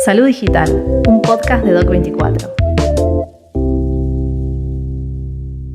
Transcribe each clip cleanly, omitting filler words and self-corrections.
Salud Digital, un podcast de Doc24.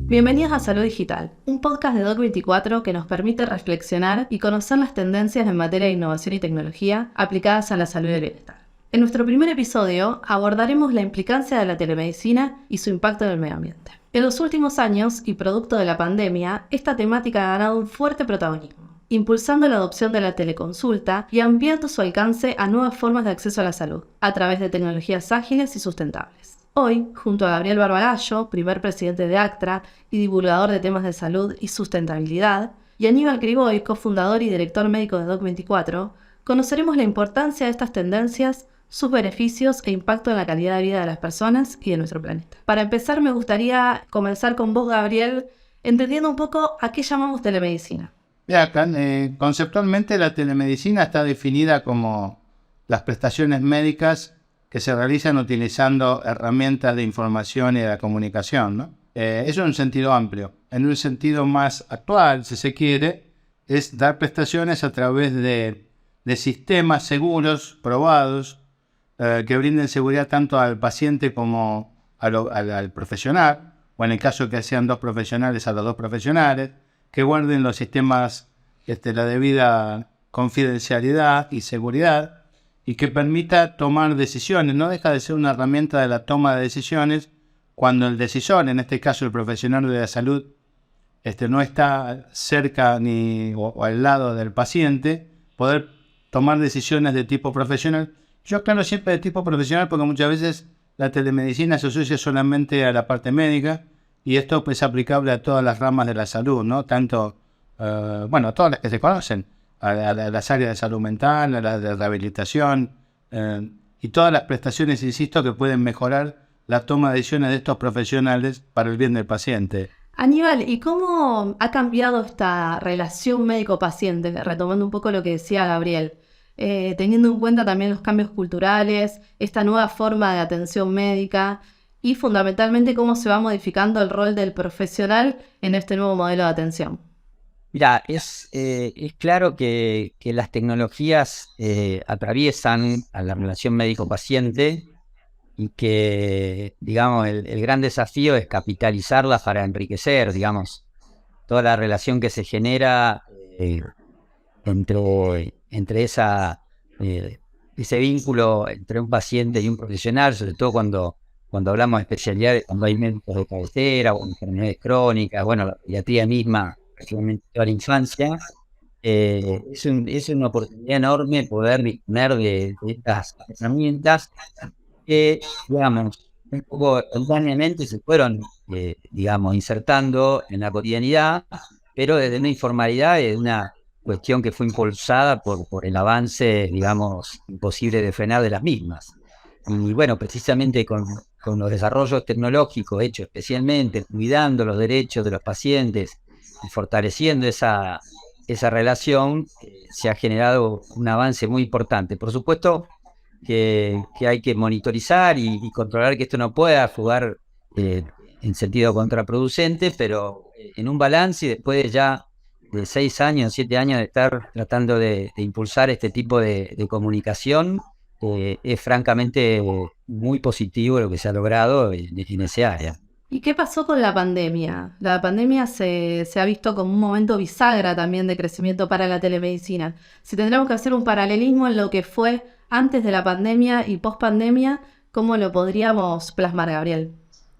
Bienvenidos a Salud Digital, un podcast de Doc24 que nos permite reflexionar y conocer las tendencias en materia de innovación y tecnología aplicadas a la salud y el bienestar. En nuestro primer episodio abordaremos la implicancia de la telemedicina y su impacto en el medio ambiente. En los últimos años, y producto de la pandemia, esta temática ha ganado un fuerte protagonismo, impulsando la adopción de la teleconsulta y ampliando su alcance a nuevas formas de acceso a la salud, a través de tecnologías ágiles y sustentables. Hoy, junto a Gabriel Barbalayo, primer presidente de ACTRA y divulgador de temas de salud y sustentabilidad, y Aníbal Criboy, cofundador y director médico de Doc24, conoceremos la importancia de estas tendencias, sus beneficios e impacto en la calidad de vida de las personas y de nuestro planeta. Para empezar, me gustaría comenzar con vos, Gabriel, entendiendo un poco a qué llamamos telemedicina. Conceptualmente la telemedicina está definida como las prestaciones médicas que se realizan utilizando herramientas de información y de la comunicación, ¿no? Eso en un sentido amplio. En un sentido más actual, si se quiere, es dar prestaciones a través de sistemas seguros, probados, que brinden seguridad tanto al paciente como al profesional, o en el caso que sean dos profesionales, a los dos profesionales, que guarden los sistemas la debida confidencialidad y seguridad, y que permita tomar decisiones. No deja de ser una herramienta de la toma de decisiones cuando el decisor, en este caso el profesional de la salud, no está cerca o al lado del paciente, poder tomar decisiones de tipo profesional. Yo aclaro siempre de tipo profesional porque muchas veces la telemedicina se asocia solamente a la parte médica, y esto es aplicable a todas las ramas de la salud, ¿no? Tanto, a todas las que se conocen, a las áreas de salud mental, a las de rehabilitación, y todas las prestaciones, insisto, que pueden mejorar la toma de decisiones de estos profesionales para el bien del paciente. Aníbal, ¿y cómo ha cambiado esta relación médico-paciente? Retomando un poco lo que decía Gabriel, teniendo en cuenta también los cambios culturales, esta nueva forma de atención médica y fundamentalmente cómo se va modificando el rol del profesional en este nuevo modelo de atención. Mira, es claro que las tecnologías atraviesan a la relación médico-paciente y que, digamos, el gran desafío es capitalizarlas para enriquecer, digamos, toda la relación que se genera entre ese vínculo entre un paciente y un profesional, sobre todo cuando hablamos de especialidades, cuando hay médicos de cabecera o enfermedades crónicas, la pediatría misma, prácticamente toda la infancia. Es una oportunidad enorme poder disponer de estas herramientas que, digamos, un poco espontáneamente se fueron, insertando en la cotidianidad, pero desde una informalidad, desde una cuestión que fue impulsada por el avance, digamos, imposible de frenar de las mismas. Y precisamente con los desarrollos tecnológicos hechos especialmente, cuidando los derechos de los pacientes y fortaleciendo esa relación, se ha generado un avance muy importante. Por supuesto que hay que monitorizar y controlar que esto no pueda jugar en sentido contraproducente, pero en un balance, y después de 6 años, 7 años de estar tratando de impulsar este tipo de comunicación, es francamente muy positivo lo que se ha logrado en ese área. ¿Y qué pasó con la pandemia? La pandemia se ha visto como un momento bisagra también de crecimiento para la telemedicina. Si tendríamos que hacer un paralelismo en lo que fue antes de la pandemia y post-pandemia, ¿cómo lo podríamos plasmar, Gabriel?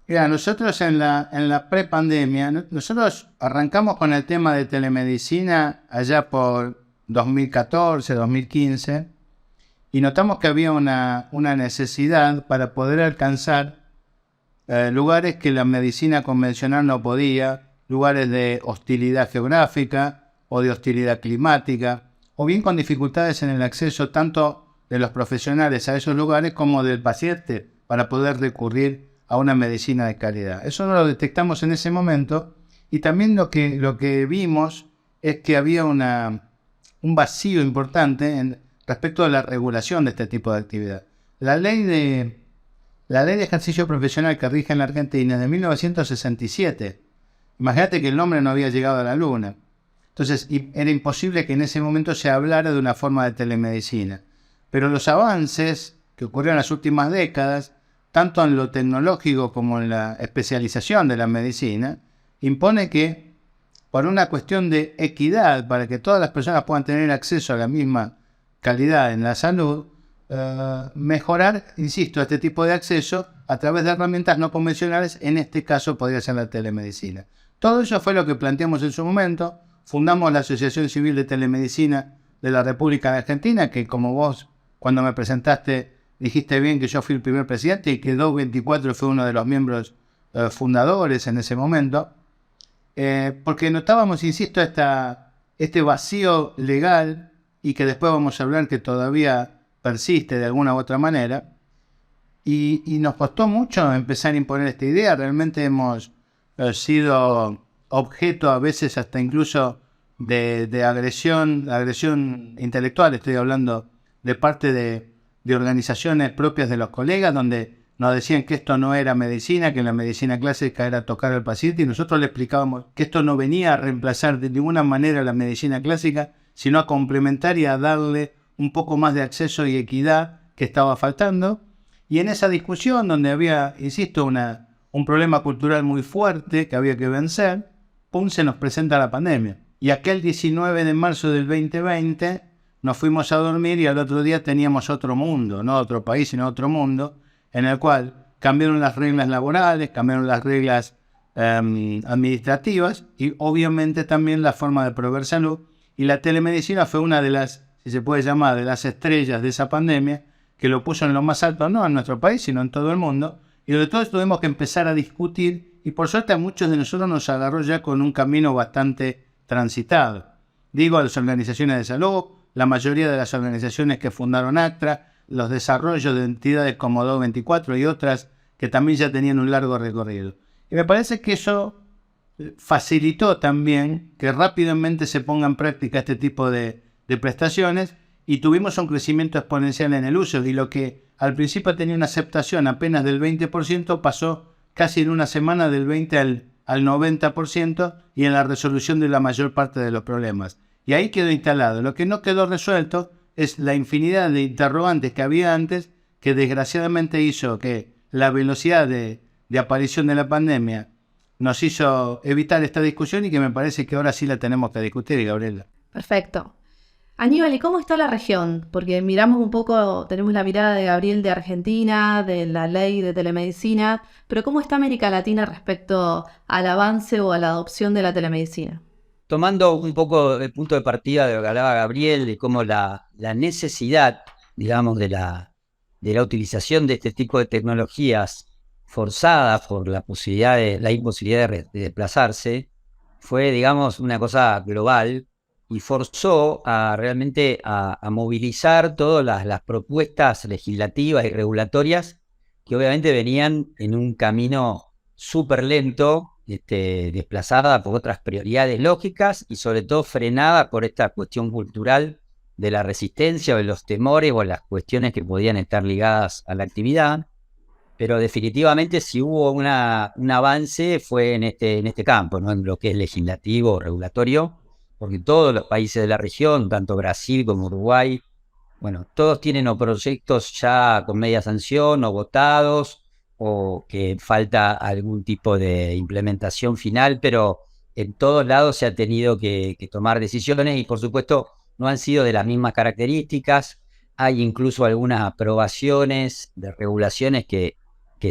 Mira, nosotros en la prepandemia, nosotros arrancamos con el tema de telemedicina allá por 2014, 2015, y notamos que había una necesidad para poder alcanzar lugares que la medicina convencional no podía, lugares de hostilidad geográfica o de hostilidad climática, o bien con dificultades en el acceso tanto de los profesionales a esos lugares como del paciente para poder recurrir a una medicina de calidad. Eso lo detectamos en ese momento, y también lo que vimos es que había un vacío importante respecto a la regulación de este tipo de actividad. La ley de ejercicio profesional que rige en la Argentina es de 1967. Imagínate que el hombre no había llegado a la luna. Entonces era imposible que en ese momento se hablara de una forma de telemedicina. Pero los avances que ocurrió en las últimas décadas, tanto en lo tecnológico como en la especialización de la medicina, impone que, por una cuestión de equidad, para que todas las personas puedan tener acceso a la misma calidad en la salud, mejorar, insisto, este tipo de acceso a través de herramientas no convencionales, en este caso podría ser la telemedicina. Todo eso fue lo que planteamos en su momento. Fundamos la Asociación Civil de Telemedicina de la República de Argentina, que como vos cuando me presentaste dijiste bien que yo fui el primer presidente y que Doc24 fue uno de los miembros fundadores en ese momento, porque notábamos, insisto, este vacío legal y que después vamos a hablar que todavía persiste de alguna u otra manera, y nos costó mucho empezar a imponer esta idea. Realmente hemos sido objeto a veces hasta incluso de agresión intelectual, estoy hablando de parte de organizaciones propias de los colegas, donde nos decían que esto no era medicina, que la medicina clásica era tocar al paciente, y nosotros le explicábamos que esto no venía a reemplazar de ninguna manera la medicina clásica, sino a complementar y a darle un poco más de acceso y equidad que estaba faltando. Y en esa discusión, donde había, insisto, un problema cultural muy fuerte que había que vencer, ¡pum!, se nos presenta la pandemia. Y aquel 19 de marzo del 2020 nos fuimos a dormir y al otro día teníamos otro mundo, no otro país, sino otro mundo, en el cual cambiaron las reglas laborales, cambiaron las reglas administrativas y obviamente también la forma de proveer salud. Y la telemedicina fue una de las, si se puede llamar, de las estrellas de esa pandemia, que lo puso en lo más alto, no en nuestro país, sino en todo el mundo, y de todo tuvimos que empezar a discutir, y por suerte a muchos de nosotros nos agarró ya con un camino bastante transitado. Digo, a las organizaciones de salud, la mayoría de las organizaciones que fundaron ACTRA, los desarrollos de entidades como Doc24 y otras que también ya tenían un largo recorrido. Y me parece que eso facilitó también que rápidamente se ponga en práctica este tipo de prestaciones, y tuvimos un crecimiento exponencial en el uso, y lo que al principio tenía una aceptación apenas del 20% pasó casi en una semana del 20 al 90%, y en la resolución de la mayor parte de los problemas. Y ahí quedó instalado. Lo que no quedó resuelto es la infinidad de interrogantes que había antes, que desgraciadamente hizo que la velocidad de aparición de la pandemia nos hizo evitar esta discusión, y que me parece que ahora sí la tenemos que discutir, Gabriela. Perfecto. Aníbal, ¿y cómo está la región? Porque miramos un poco, tenemos la mirada de Gabriel de Argentina, de la ley de telemedicina, pero ¿cómo está América Latina respecto al avance o a la adopción de la telemedicina? Tomando un poco el punto de partida de lo que hablaba Gabriel, de cómo la necesidad, digamos, de la utilización de este tipo de tecnologías forzada por la imposibilidad de desplazarse, fue, digamos, una cosa global, y forzó realmente a movilizar todas las propuestas legislativas y regulatorias que obviamente venían en un camino súper lento, desplazada por otras prioridades lógicas y sobre todo frenada por esta cuestión cultural de la resistencia o de los temores o las cuestiones que podían estar ligadas a la actividad. Pero definitivamente si hubo un avance fue en este campo, ¿no? En lo que es legislativo o regulatorio, porque todos los países de la región, tanto Brasil como Uruguay, bueno, todos tienen o proyectos ya con media sanción o votados, o que falta algún tipo de implementación final, pero en todos lados se ha tenido que tomar decisiones, y por supuesto no han sido de las mismas características. Hay incluso algunas aprobaciones de regulaciones que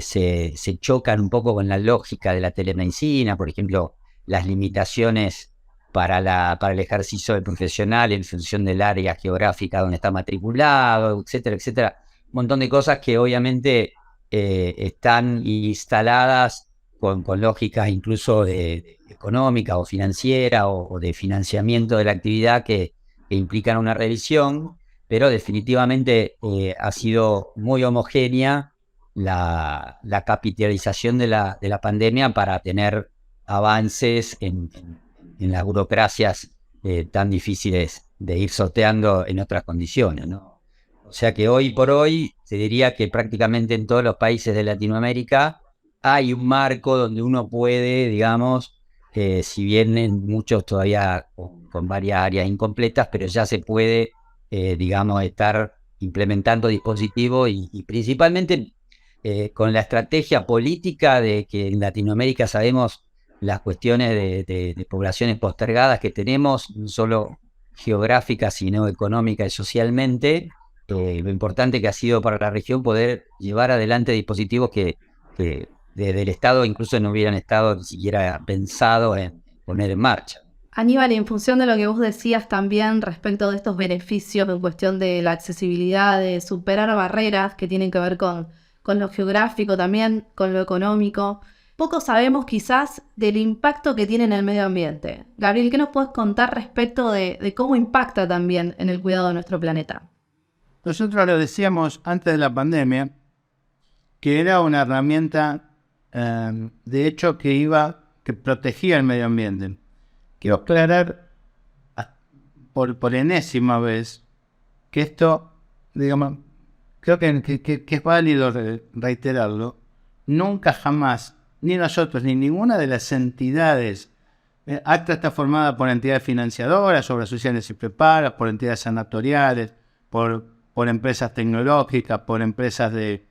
se chocan un poco con la lógica de la telemedicina, por ejemplo, las limitaciones para el ejercicio del profesional en función del área geográfica donde está matriculado, etcétera, etcétera. Un montón de cosas que obviamente están instaladas con lógicas incluso de económica o financiera o de financiamiento de la actividad que implican una revisión, pero definitivamente ha sido muy homogénea la capitalización de la pandemia para tener avances en las burocracias tan difíciles de ir sorteando en otras condiciones, ¿no? O sea que hoy por hoy se diría que prácticamente en todos los países de Latinoamérica hay un marco donde uno puede, digamos, si bien en muchos todavía con varias áreas incompletas, pero ya se puede, digamos, estar implementando dispositivos y principalmente con la estrategia política de que en Latinoamérica sabemos las cuestiones de poblaciones postergadas que tenemos, no solo geográficas, sino económica y socialmente. Lo importante que ha sido para la región poder llevar adelante dispositivos que desde el Estado incluso no hubieran estado ni siquiera pensado en poner en marcha. Aníbal, en función de lo que vos decías también respecto de estos beneficios en cuestión de la accesibilidad, de superar barreras que tienen que ver con lo geográfico también, con lo económico, poco sabemos quizás del impacto que tiene en el medio ambiente. Gabriel, ¿qué nos puedes contar respecto de cómo impacta también en el cuidado de nuestro planeta? Nosotros lo decíamos antes de la pandemia, que era una herramienta, de hecho, que protegía el medio ambiente. Quiero aclarar por enésima vez que esto, digamos, creo que es válido reiterarlo. Nunca jamás, ni nosotros, ni ninguna de las entidades, ACTA está formada por entidades financiadoras, obras sociales y prepagas, por entidades sanatoriales, por empresas tecnológicas, por empresas de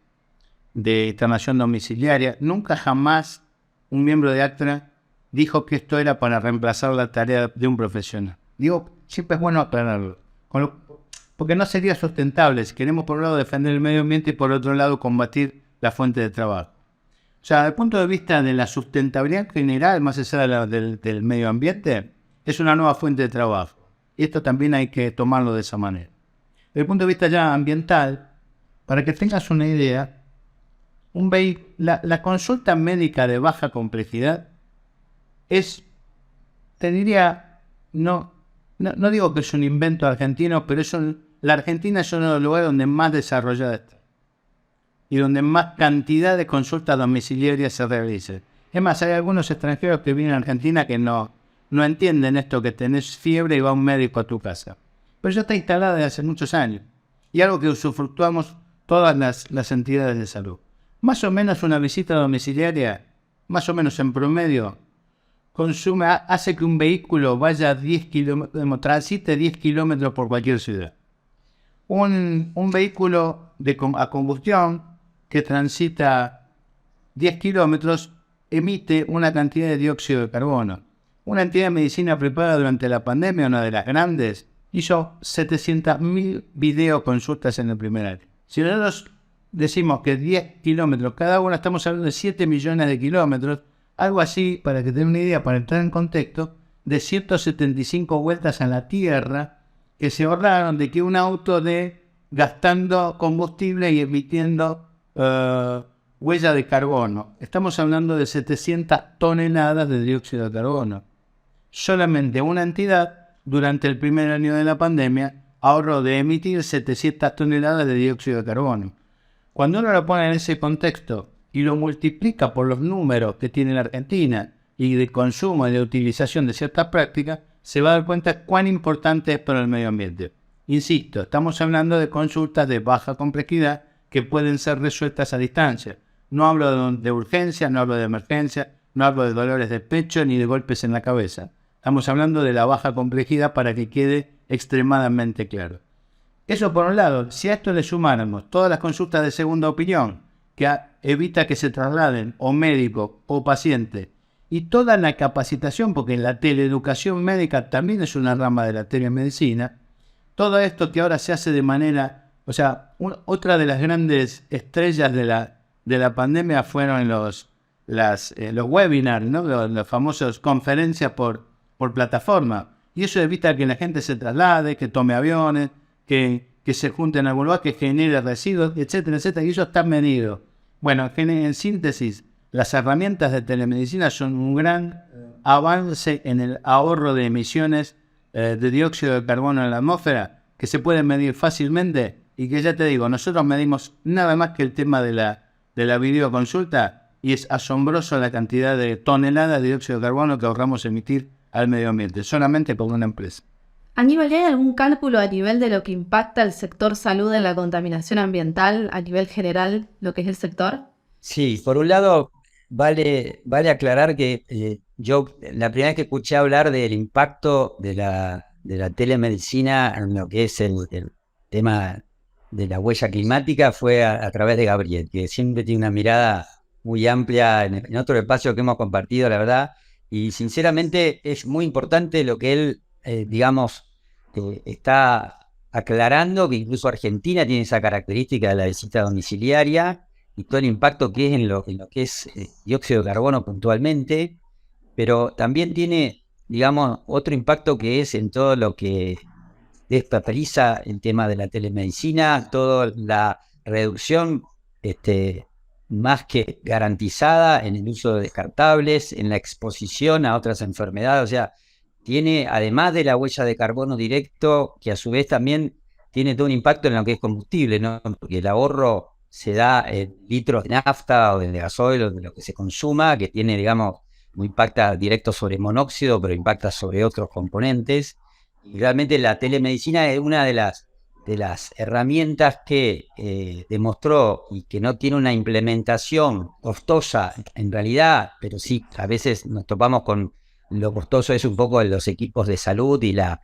internación domiciliaria. Nunca jamás un miembro de ACTA dijo que esto era para reemplazar la tarea de un profesional. Digo, siempre es bueno aclararlo, porque no sería sustentable si queremos por un lado defender el medio ambiente y por otro lado combatir la fuente de trabajo. O sea, desde el punto de vista de la sustentabilidad general, más allá del medio ambiente, es una nueva fuente de trabajo. Y esto también hay que tomarlo de esa manera. Desde el punto de vista ya ambiental, para que tengas una idea, la consulta médica de baja complejidad es, te diría, no digo que es un invento argentino, pero la Argentina es uno de los lugares donde más desarrollada está y donde más cantidad de consultas domiciliarias se realizan. Es más, hay algunos extranjeros que vienen a Argentina que no entienden esto, que tenés fiebre y va un médico a tu casa. Pero ya está instalada desde hace muchos años y algo que usufructuamos todas las entidades de salud. Más o menos una visita domiciliaria, más o menos en promedio, hace que un vehículo vaya 10 kilómetros, transite 10 kilómetros por cualquier ciudad. Un vehículo a combustión que transita 10 kilómetros emite una cantidad de dióxido de carbono. Una entidad de medicina preparada durante la pandemia, una de las grandes, hizo 700.000 videoconsultas en el primer año. Si nosotros decimos que 10 kilómetros cada uno, estamos hablando de 7 millones de kilómetros, algo así, para que tengan una idea, para entrar en contexto, de 175 vueltas a la Tierra que se ahorraron de que un auto gastando combustible y emitiendo huella de carbono. Estamos hablando de 700 toneladas de dióxido de carbono. Solamente una entidad, durante el primer año de la pandemia, ahorró de emitir 700 toneladas de dióxido de carbono. Cuando uno lo pone en ese contexto y lo multiplica por los números que tiene la Argentina y de consumo y de utilización de ciertas prácticas, se va a dar cuenta cuán importante es para el medio ambiente. Insisto, estamos hablando de consultas de baja complejidad que pueden ser resueltas a distancia. No hablo de urgencia, no hablo de emergencia, no hablo de dolores de pecho ni de golpes en la cabeza. Estamos hablando de la baja complejidad para que quede extremadamente claro. Eso por un lado. Si a esto le sumáramos todas las consultas de segunda opinión, que evita que se trasladen o médico o paciente, y toda la capacitación, porque la teleeducación médica también es una rama de la telemedicina, todo esto que ahora se hace de manera... O sea, otra de las grandes estrellas de la pandemia fueron los webinars, ¿no? Las famosas conferencias por plataforma. Y eso evita que la gente se traslade, que tome aviones, que se junten en algún lugar, que genere residuos, etcétera, etcétera. Y eso está medido. Bueno, en síntesis, las herramientas de telemedicina son un gran avance en el ahorro de emisiones de dióxido de carbono en la atmósfera, que se pueden medir fácilmente y que ya te digo, nosotros medimos nada más que el tema de la videoconsulta y es asombroso la cantidad de toneladas de dióxido de carbono que ahorramos emitir al medio ambiente, solamente por una empresa. Aníbal, ¿hay algún cálculo a nivel de lo que impacta el sector salud en la contaminación ambiental, a nivel general, lo que es el sector? Sí, por un lado, vale aclarar que yo la primera vez que escuché hablar del impacto de la telemedicina en lo que es el tema de la huella climática fue a través de Gabriel, que siempre tiene una mirada muy amplia en otro espacio que hemos compartido, la verdad, y sinceramente es muy importante lo que él, digamos, está aclarando, que incluso Argentina tiene esa característica de la visita domiciliaria y todo el impacto que es en lo que es dióxido de carbono puntualmente, pero también tiene, digamos, otro impacto que es en todo lo que despaperiza el tema de la telemedicina, toda la reducción más que garantizada en el uso de descartables, en la exposición a otras enfermedades, o sea, tiene, además de la huella de carbono directo, que a su vez también tiene todo un impacto en lo que es combustible, ¿no? Porque el ahorro se da en litros de nafta o de gasoil o de lo que se consuma, que tiene, digamos, no impacta directo sobre monóxido, pero impacta sobre otros componentes. Y realmente la telemedicina es una de las herramientas que demostró y que no tiene una implementación costosa en realidad, pero sí, a veces nos topamos con lo costoso es un poco en los equipos de salud y la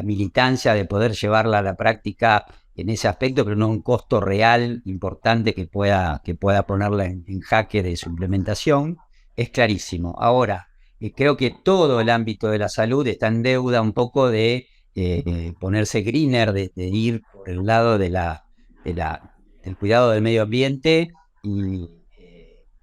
militancia de poder llevarla a la práctica en ese aspecto, pero no un costo real importante que pueda ponerla en jaque de su implementación. Es clarísimo. Ahora, creo que todo el ámbito de la salud está en deuda un poco de ponerse greener, de ir por el lado del cuidado del medio ambiente y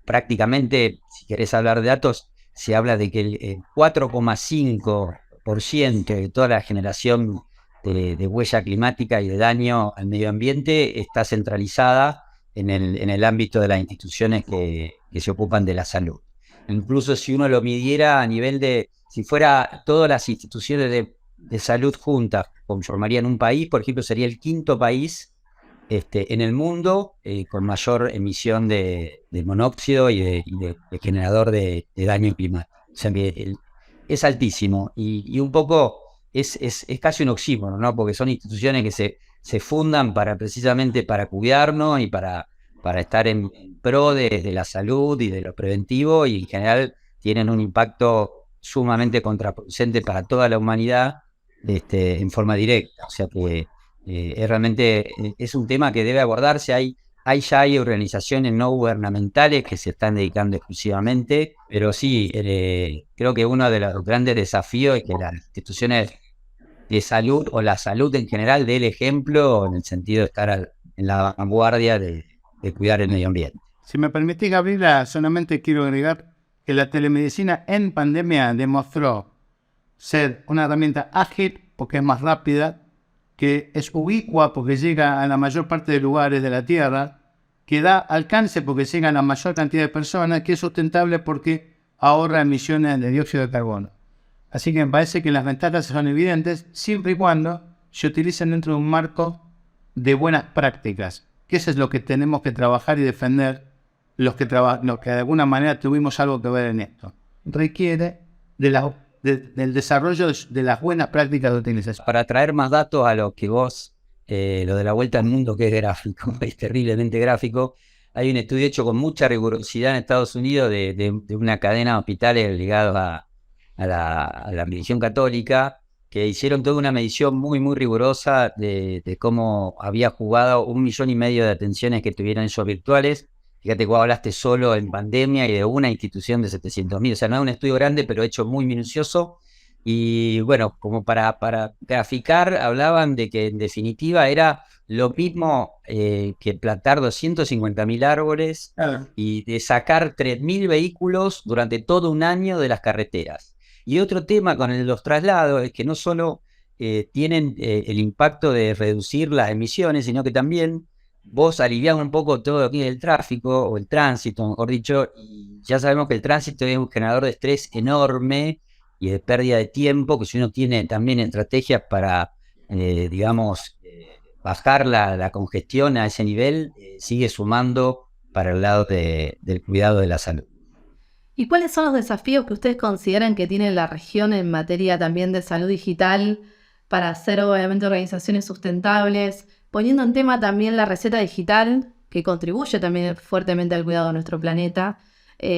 prácticamente, si querés hablar de datos, se habla de que el 4,5% de toda la generación de huella climática y de daño al medio ambiente está centralizada en el ámbito de las instituciones que se ocupan de la salud. Incluso si uno lo midiera a nivel de, si fuera todas las instituciones de salud juntas conformarían un país, por ejemplo, sería el quinto país en el mundo con mayor emisión de monóxido y de generador de daño climático. O sea que es altísimo y un poco es casi un oxímoron, ¿no? Porque son instituciones que se fundan precisamente para cuidarnos y para estar en pro de la salud y de lo preventivo, y en general tienen un impacto sumamente contraproducente para toda la humanidad en forma directa. O sea que realmente es un tema que debe abordarse. Ya hay organizaciones no gubernamentales que se están dedicando exclusivamente, pero sí, creo que uno de los grandes desafíos es que las instituciones de salud o la salud en general dé el ejemplo en el sentido de estar en la vanguardia de cuidar el medio ambiente. Si me permitís, Gabriela, solamente quiero agregar que la telemedicina en pandemia demostró ser una herramienta ágil porque es más rápida, que es ubicua porque llega a la mayor parte de lugares de la Tierra, que da alcance porque llega a la mayor cantidad de personas, que es sustentable porque ahorra emisiones de dióxido de carbono. Así que me parece que las ventajas son evidentes siempre y cuando se utilicen dentro de un marco de buenas prácticas, que eso es lo que tenemos que trabajar y defender los que de alguna manera tuvimos algo que ver en esto. Requiere del desarrollo de las buenas prácticas de utilización. Para traer más datos a lo que vos, lo de la vuelta al mundo, que es gráfico, es terriblemente gráfico, hay un estudio hecho con mucha rigurosidad en Estados Unidos de una cadena de hospitales ligados a la religión católica, que hicieron toda una medición muy, muy rigurosa de cómo había jugado 1,5 millones de atenciones que tuvieran ellos virtuales. Fíjate que vos hablaste solo en pandemia y de una institución de 700.000, o sea, no es un estudio grande, pero hecho muy minucioso. Y bueno, como para graficar, hablaban de que en definitiva era lo mismo que plantar 250.000 árboles y de sacar 3.000 vehículos durante todo un año de las carreteras. Y otro tema con los traslados es que no solo tienen el impacto de reducir las emisiones, sino que también vos aliviás un poco todo lo que es el tráfico o el tránsito, mejor dicho, y ya sabemos que el tránsito es un generador de estrés enorme y de pérdida de tiempo, que si uno tiene también estrategias para, digamos, bajar la congestión a ese nivel, sigue sumando para el lado del cuidado de la salud. ¿Y cuáles son los desafíos que ustedes consideran que tiene la región en materia también de salud digital para hacer obviamente organizaciones sustentables, poniendo en tema también la receta digital, que contribuye también fuertemente al cuidado de nuestro planeta,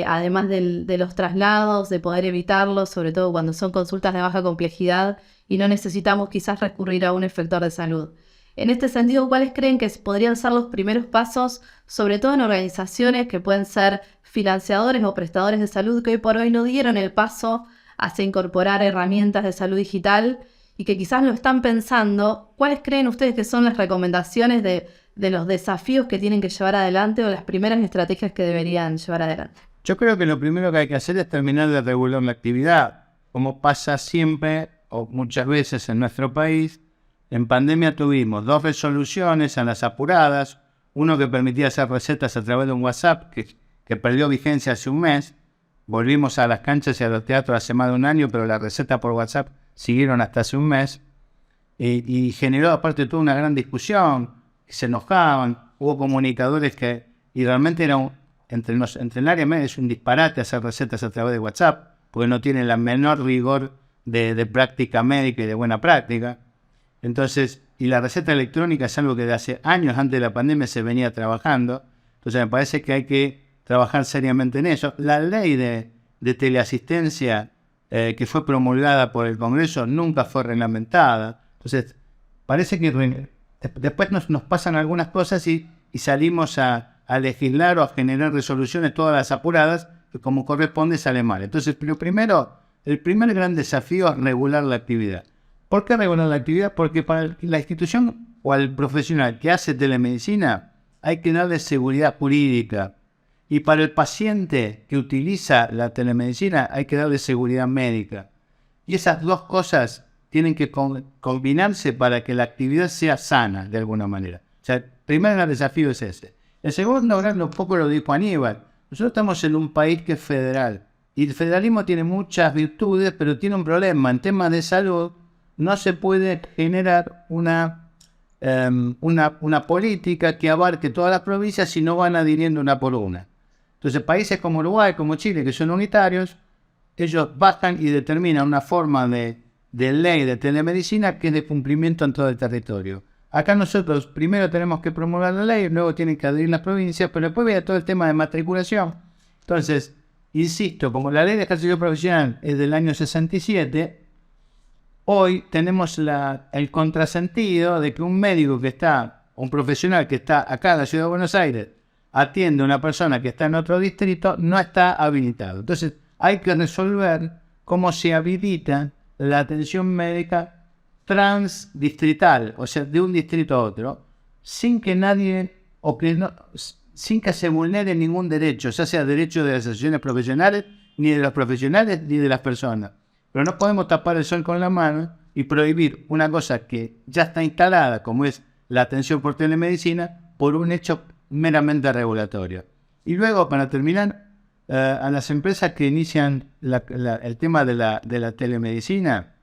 además de los traslados, de poder evitarlos, sobre todo cuando son consultas de baja complejidad y no necesitamos quizás recurrir a un efector de salud? En este sentido, ¿cuáles creen que podrían ser los primeros pasos, sobre todo en organizaciones que pueden ser financiadores o prestadores de salud que hoy por hoy no dieron el paso hacia incorporar herramientas de salud digital y que quizás lo están pensando? ¿Cuáles creen ustedes que son las recomendaciones de los desafíos que tienen que llevar adelante o las primeras estrategias que deberían llevar adelante? Yo creo que lo primero que hay que hacer es terminar de regular la actividad, como pasa siempre o muchas veces en nuestro país. En pandemia tuvimos 2 resoluciones a las apuradas, uno que permitía hacer recetas a través de un WhatsApp que perdió vigencia hace un mes. Volvimos a las canchas y a los teatros hace más de un año, pero las recetas por WhatsApp siguieron hasta hace un mes. Y generó aparte toda una gran discusión, se enojaban, hubo comunicadores y realmente era entre el área médica es un disparate hacer recetas a través de WhatsApp, porque no tienen la menor rigor de práctica médica y de buena práctica. Entonces, y la receta electrónica es algo que de hace años antes de la pandemia se venía trabajando. Entonces me parece que hay que trabajar seriamente en eso. La ley de teleasistencia que fue promulgada por el Congreso nunca fue reglamentada. Entonces, parece que después nos pasan algunas cosas y salimos a legislar o a generar resoluciones todas las apuradas, que como corresponde sale mal. Entonces, el primer gran desafío es regular la actividad. ¿Por qué regular la actividad? Porque para la institución o al profesional que hace telemedicina hay que darle seguridad jurídica. Y para el paciente que utiliza la telemedicina hay que darle seguridad médica. Y esas dos cosas tienen que combinarse para que la actividad sea sana de alguna manera. O sea, el primer gran desafío es ese. El segundo gran, un poco lo dijo Aníbal. Nosotros estamos en un país que es federal. Y el federalismo tiene muchas virtudes, pero tiene un problema. En temas de salud no se puede generar una política que abarque todas las provincias si no van adhiriendo una por una. Entonces, países como Uruguay, como Chile, que son unitarios, ellos bajan y determinan una forma de ley de telemedicina que es de cumplimiento en todo el territorio. Acá nosotros primero tenemos que promulgar la ley, luego tienen que adherir las provincias, pero después viene todo el tema de matriculación. Entonces, insisto, como la ley de ejercicio profesional es del año 67, hoy tenemos el contrasentido de que un médico un profesional que está acá en la Ciudad de Buenos Aires, atiende a una persona que está en otro distrito, no está habilitado. Entonces, hay que resolver cómo se habilita la atención médica transdistrital, o sea, de un distrito a otro, sin que sin que se vulnere ningún derecho, ya sea derecho de las asociaciones profesionales, ni de los profesionales, ni de las personas. Pero no podemos tapar el sol con la mano y prohibir una cosa que ya está instalada, como es la atención por telemedicina, por un hecho meramente regulatorio. Y luego, para terminar, a las empresas que inician el tema de la telemedicina,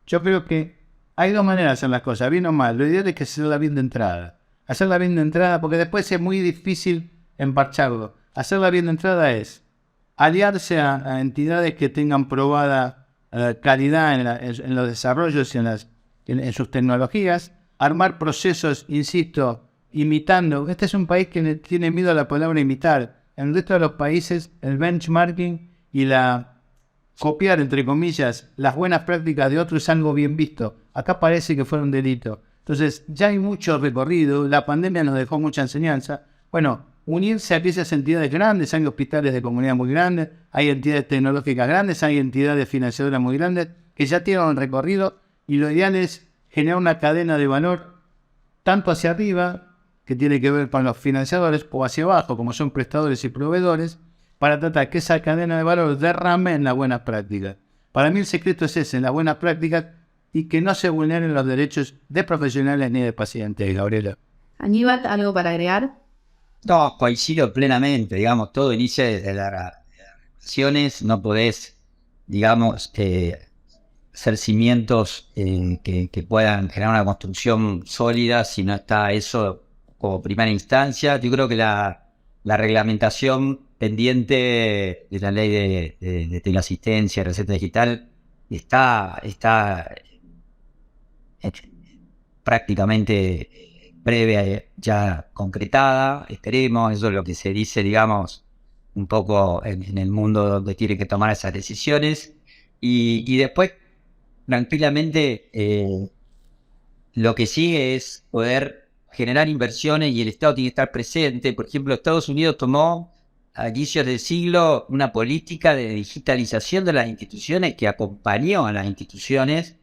yo creo que hay 2 maneras de hacer las cosas, bien o mal. Lo ideal es que hacerla bien de entrada. Hacerla bien de entrada, porque después es muy difícil emparcharlo. Hacerla bien de entrada es aliarse a entidades que tengan probada calidad en los desarrollos y en sus tecnologías, armar procesos, insisto, imitando. Este es un país que tiene miedo a la palabra imitar. En el resto de los países, el benchmarking y copiar, entre comillas, las buenas prácticas de otros es algo bien visto. Acá parece que fue un delito. Entonces, ya hay mucho recorrido. La pandemia nos dejó mucha enseñanza. Bueno, unirse a aquellas entidades grandes. Hay hospitales de comunidad muy grandes, hay entidades tecnológicas grandes, hay entidades financiadoras muy grandes que ya tienen un recorrido, y lo ideal es generar una cadena de valor tanto hacia arriba, que tiene que ver con los financiadores, o hacia abajo, como son prestadores y proveedores, para tratar que esa cadena de valor derrame en las buenas prácticas. Para mí el secreto es ese, en las buenas prácticas, y que no se vulneren los derechos de profesionales ni de pacientes, Gabriela. Aníbal, ¿algo para agregar? No, coincido plenamente, digamos, todo inicia desde las relaciones, no podés, digamos, hacer cimientos que puedan generar una construcción sólida si no está eso como primera instancia. Yo creo que la reglamentación pendiente de la ley de teleasistencia, receta digital, está prácticamente breve ya concretada, esperemos. Eso es lo que se dice, digamos, un poco en el mundo donde tienen que tomar esas decisiones, y después tranquilamente lo que sigue es poder generar inversiones y el Estado tiene que estar presente. Por ejemplo, Estados Unidos tomó a inicios del siglo una política de digitalización de las instituciones que acompañó a las instituciones,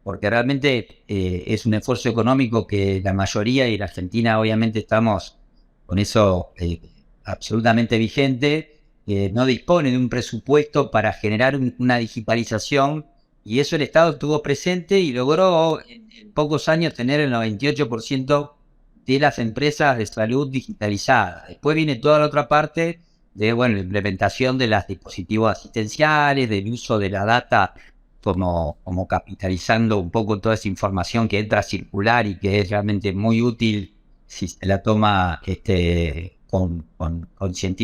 porque realmente es un esfuerzo económico que la mayoría, y la Argentina obviamente estamos con eso absolutamente vigente, no dispone de un presupuesto para generar una digitalización, y eso el Estado estuvo presente y logró en pocos años tener el 98% de las empresas de salud digitalizadas. Después viene toda la otra parte de la implementación de los dispositivos asistenciales, del uso de la data como capitalizando un poco toda esa información que entra a circular y que es realmente muy útil si se la toma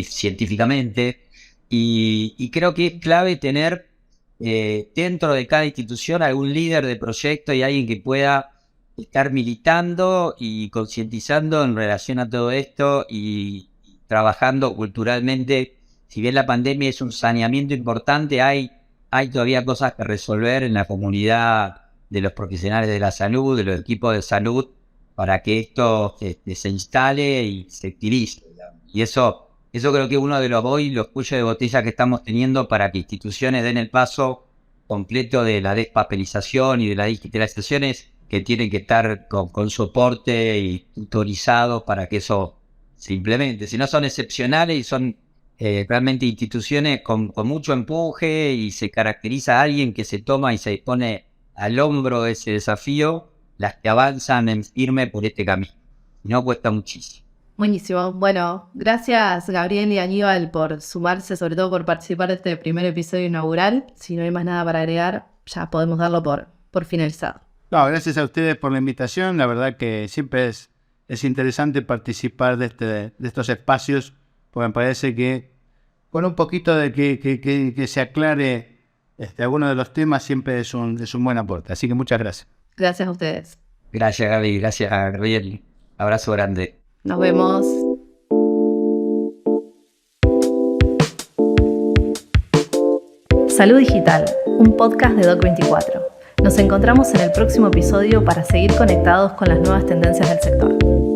científicamente. Y creo que es clave tener dentro de cada institución algún líder de proyecto y alguien que pueda estar militando y concientizando en relación a todo esto y trabajando culturalmente. Si bien la pandemia es un saneamiento importante, hay todavía cosas que resolver en la comunidad de los profesionales de la salud, de los equipos de salud, para que esto se instale y se utilice. Y eso creo que es uno de los cuellos de botella que estamos teniendo para que instituciones den el paso completo de la despapelización y de las digitalizaciones, que tienen que estar con soporte y tutorizados para que eso se implemente. Si no, son excepcionales y son realmente instituciones con mucho empuje, y se caracteriza a alguien que se toma y se pone al hombro de ese desafío, las que avanzan en firme por este camino. Y no cuesta muchísimo. Buenísimo. Bueno, gracias Gabriel y Aníbal por sumarse, sobre todo por participar de este primer episodio inaugural. Si no hay más nada para agregar, ya podemos darlo por finalizado. No, gracias a ustedes por la invitación. La verdad que siempre es interesante participar de estos espacios, porque me parece que con un poquito de que se aclare alguno de los temas siempre es un buen aporte. Así que muchas gracias. Gracias a ustedes. Gracias, Gaby. Gracias, Gabriel. Abrazo grande. Nos vemos. Salud Digital, un podcast de Doc24. Nos encontramos en el próximo episodio para seguir conectados con las nuevas tendencias del sector.